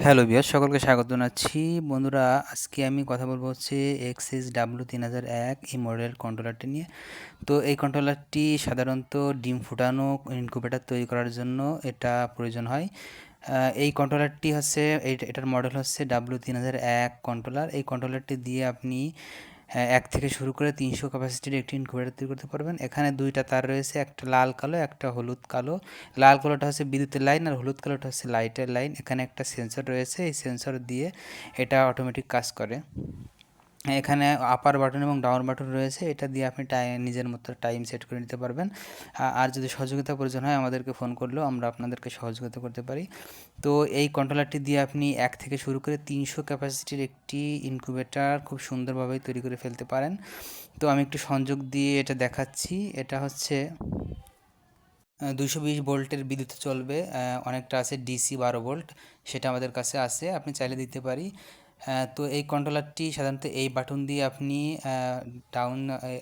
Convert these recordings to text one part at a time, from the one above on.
Hello viewers, সকলকে স্বাগত জানাচ্ছি। বন্ধুরা, আজকে আমি কথা বলবো হচ্ছে XSW3001 এই মডেলের কন্ট্রোলারটি নিয়ে। তো এই কন্ট্রোলারটি সাধারণত ডিম ফুটানো ইনকিউবেটর তৈরি করার জন্য এটা প্রয়োজন হয়। এই কন্ট্রোলারটি হচ্ছে এটার মডেল হচ্ছে W3001 কন্ট্রোলার। এই কন্ট্রোলারটি দিয়ে আপনি 1 থেকে শুরু করে 300 ক্যাপাসিটির একটি ইনকিউবেটর তৈরি করতে পারবেন। এখানে দুইটা তার রয়েছে, একটা লাল কালো, একটা হলুদ কালো। লাল কালোটা হচ্ছে বিদ্যুতের লাইন আর হলুদ কালোটা হচ্ছে লাইটের লাইন। এখানে একটা সেন্সর রয়েছে, এই সেন্সর দিয়ে এটা অটোমেটিক কাজ করে। এখানে আপার বাটন এবং ডাউন বাটন রয়েছে, এটা দিয়ে আপনি নিজের মতো টাইম সেট করে নিতে পারবেন। আর যদি সহযোগিতা প্রয়োজন হয় আমাদেরকে ফোন করলেও আমরা আপনাদেরকে সহযোগিতা করতে পারি। তো এই কন্ট্রোলারটি দিয়ে আপনি 1 থেকে শুরু করে 300 ক্যাপাসিটির একটি ইনকিউবেটর খুব সুন্দরভাবে তৈরি করে ফেলতে পারেন। তো আমি একটু সংযোগ দিয়ে এটা দেখাচ্ছি। এটা হচ্ছে 220 ভোল্টের বিদ্যুতে চলবে। অনেকটা আছে ডিসি 12 ভোল্ট, সেটা আমাদের কাছে আছে, আপনি চাইলে দিতে পারি। তো এই কন্ট্রোলারটি সাধারণত এই বাটন দিয়ে আপনি ডাউন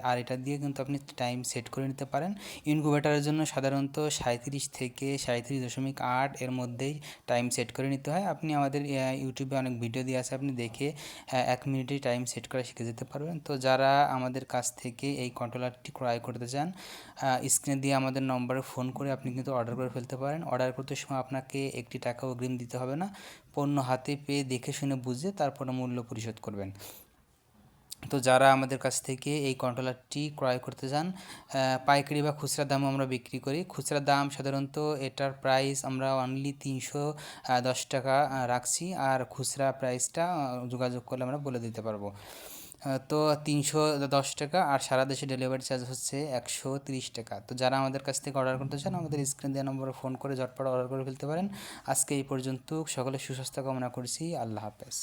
আর এটা দিয়ে কিন্তু আপনি টাইম সেট করে নিতে পারেন। ইনকিউবেটরের জন্য সাধারণত 37 থেকে 37.8 এর মধ্যেই টাইম সেট করে নিতে হয়। আপনি আমাদের ইউটিউবে অনেক ভিডিও দিয়ে আছে, আপনি দেখে 1 মিনিটেই টাইম সেট করা শিখে যেতে পারবেন। তো যারা আমাদের কাছ থেকে এই কন্ট্রোলারটি ক্রয় করতে চান, স্ক্রিনে দিয়ে আমাদের নম্বরে ফোন করে আপনি কিন্তু অর্ডার করে ফেলতে পারেন। অর্ডার করতে সময় আপনাকে 1 টাকাও অগ্রিম দিতে হবে না। পণ্য হাতে পেয়ে দেখে শুনে বুঝে তারপরে মূল্য পরিশোধ করবেন। তো যারা আমাদের কাছ থেকে এই কন্ট্রোলারটি ক্রয় করতে চান, পাইকারি বা খুচরা দামও আমরা বিক্রি করি। খুচরা দাম সাধারণত এটার প্রাইস আমরা অনলি 310 টাকা রাখছি, আর খুচরা প্রাইসটা যোগাযোগ করলে আমরা বলে দিতে পারবো। তো 310 টাকা, আর সারা দেশে ডেলিভারি চার্জ হচ্ছে 130 টাকা। তো যারা আমাদের কাছ থেকে অর্ডার করতে চান আমাদের স্ক্রিন দেওয়া নম্বরে ফোন করে ঝটপট অর্ডার করে ফেলতে পারেন। আজকে এই পর্যন্ত, সকলের সুস্বাস্থ্য কামনা করছি। আল্লাহ হাফেজ।